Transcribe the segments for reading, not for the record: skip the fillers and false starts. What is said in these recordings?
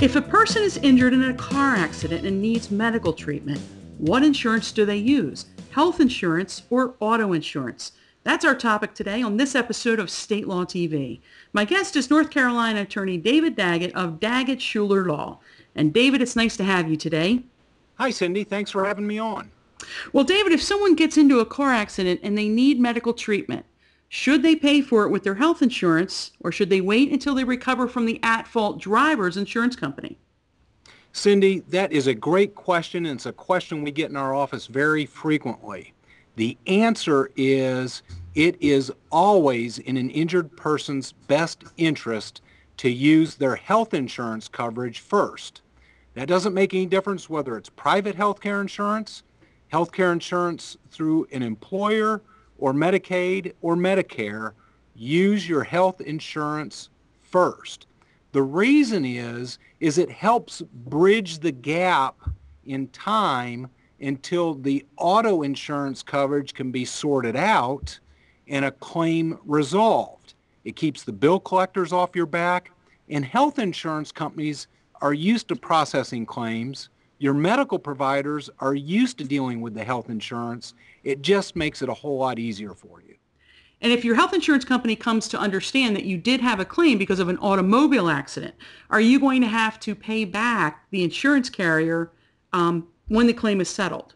If a person is injured in a car accident and needs medical treatment, what insurance do they use? Health insurance or auto insurance? That's our topic today on this episode of State Law TV. My guest is North Carolina attorney David Daggett of Daggett Shuler Law. And David, it's nice to have you today. Hi, Cindy. Thanks for having me on. Well, David, if someone gets into a car accident and they need medical treatment, should they pay for it with their health insurance, or should they wait until they recover from the at-fault driver's insurance company? Cindy, that is a great question, and it's a question we get in our office very frequently. The answer is it is always in an injured person's best interest to use their health insurance coverage first. That doesn't make any difference whether it's private healthcare insurance through an employer, or Medicaid or Medicare. Use your health insurance first. The reason is it helps bridge the gap in time until the auto insurance coverage can be sorted out and a claim resolved. It keeps the bill collectors off your back, and health insurance companies are used to processing claims. Your medical providers are used to dealing with the health insurance. It just makes it a whole lot easier for you. And if your health insurance company comes to understand that you did have a claim because of an automobile accident, are you going to have to pay back the insurance carrier when the claim is settled?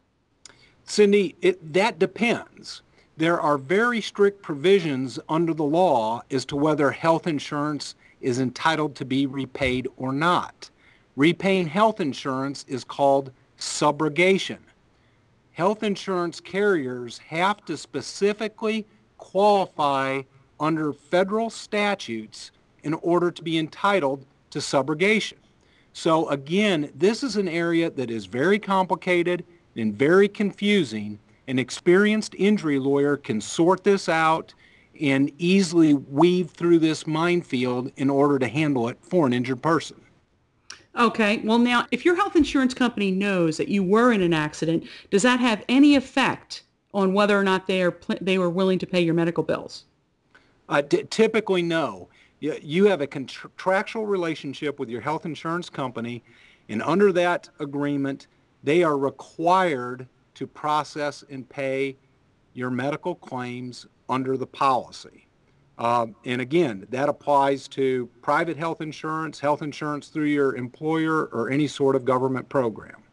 Cindy, that depends. There are very strict provisions under the law as to whether health insurance is entitled to be repaid or not. Repaying health insurance is called subrogation. Health insurance carriers have to specifically qualify under federal statutes in order to be entitled to subrogation. So again, this is an area that is very complicated and very confusing. An experienced injury lawyer can sort this out and easily weave through this minefield in order to handle it for an injured person. Okay, well now, if your health insurance company knows that you were in an accident, does that have any effect on whether or not they were willing to pay your medical bills? Typically, no. You have a contractual relationship with your health insurance company, and under that agreement, they are required to process and pay your medical claims under the policy. And again, that applies to private health insurance through your employer, or any sort of government program.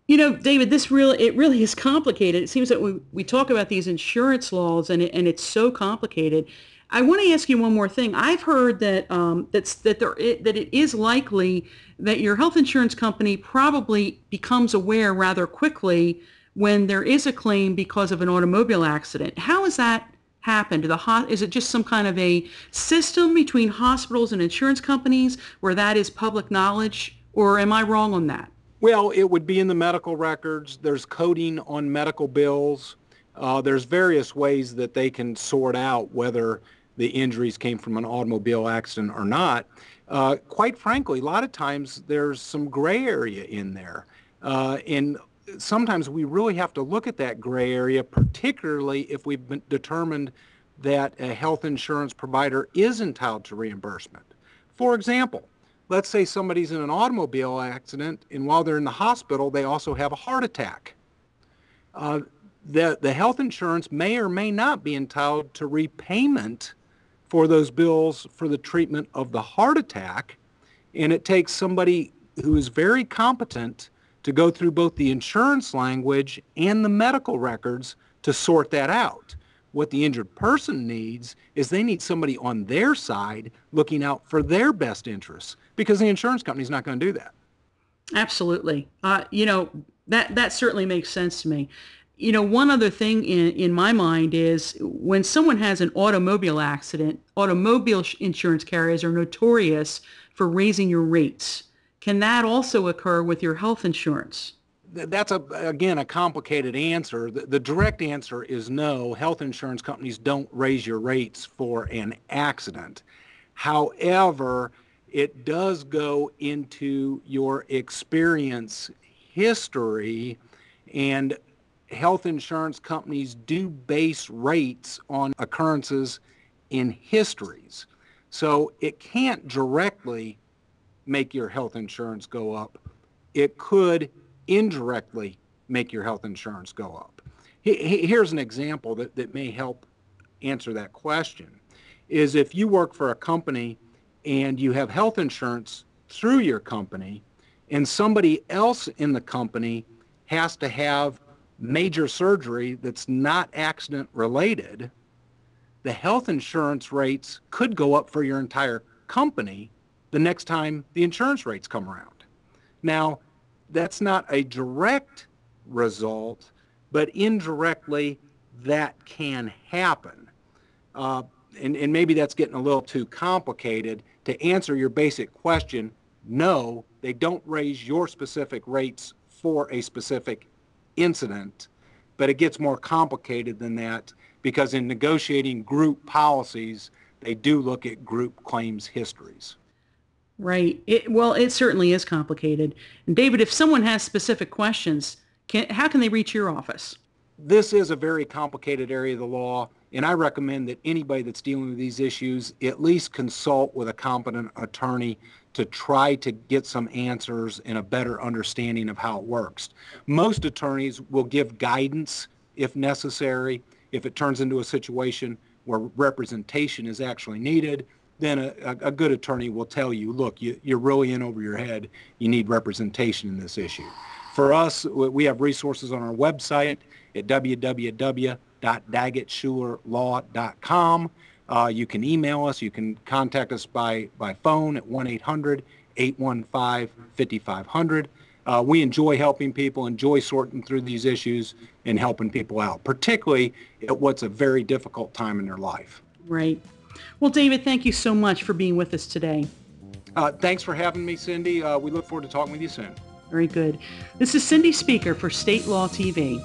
You know, David, it really is complicated. It seems that we talk about these insurance laws and it's so complicated. I want to ask you one more thing. I've heard that that it is likely that your health insurance company probably becomes aware rather quickly when there is a claim because of an automobile accident. How has that happened? Is it just some kind of a system between hospitals and insurance companies where that is public knowledge, or am I wrong on that? Well, it would be in the medical records. There's coding on medical bills. There's various ways that they can sort out whether the injuries came from an automobile accident or not. Quite frankly, a lot of times there's some gray area in there. And sometimes we really have to look at that gray area, particularly if we've determined that a health insurance provider is entitled to reimbursement. For example, let's say somebody's in an automobile accident, and while they're in the hospital, they also have a heart attack. The health insurance may or may not be entitled to repayment for those bills for the treatment of the heart attack, and it takes somebody who is very competent to go through both the insurance language and the medical records to sort that out. What the injured person needs is they need somebody on their side looking out for their best interests, because the insurance company's not going to do that. Absolutely. That certainly makes sense to me. One other thing in my mind is when someone has an automobile accident, automobile insurance carriers are notorious for raising your rates. Can that also occur with your health insurance? That's, again, a complicated answer. The direct answer is no. Health insurance companies don't raise your rates for an accident. However, it does go into your experience history, and health insurance companies do base rates on occurrences in histories. So it can't directly make your health insurance go up. It could indirectly make your health insurance go up. Here's an example that may help answer that question, is if you work for a company and you have health insurance through your company and somebody else in the company has to have major surgery that's not accident related, the health insurance rates could go up for your entire company the next time the insurance rates come around. Now, that's not a direct result, but indirectly that can happen. And maybe that's getting a little too complicated. To answer your basic question, no, they don't raise your specific rates for a specific incident, but it gets more complicated than that because in negotiating group policies, they do look at group claims histories. Right. Well, it certainly is complicated. And David, if someone has specific questions, how can they reach your office? This is a very complicated area of the law, and I recommend that anybody that's dealing with these issues at least consult with a competent attorney to try to get some answers and a better understanding of how it works. Most attorneys will give guidance if necessary. If it turns into a situation where representation is actually needed, then a good attorney will tell you, look, you're really in over your head. You need representation in this issue. For us, we have resources on our website at www.daggettschulerlaw.com. You can email us. You can contact us by phone at 1-800-815-5500. We enjoy helping people, enjoy sorting through these issues and helping people out, particularly at what's a very difficult time in their life. Right. Well, David, thank you so much for being with us today. Thanks for having me, Cindy. We look forward to talking with you soon. Very good. This is Cindy Speaker for State Law TV.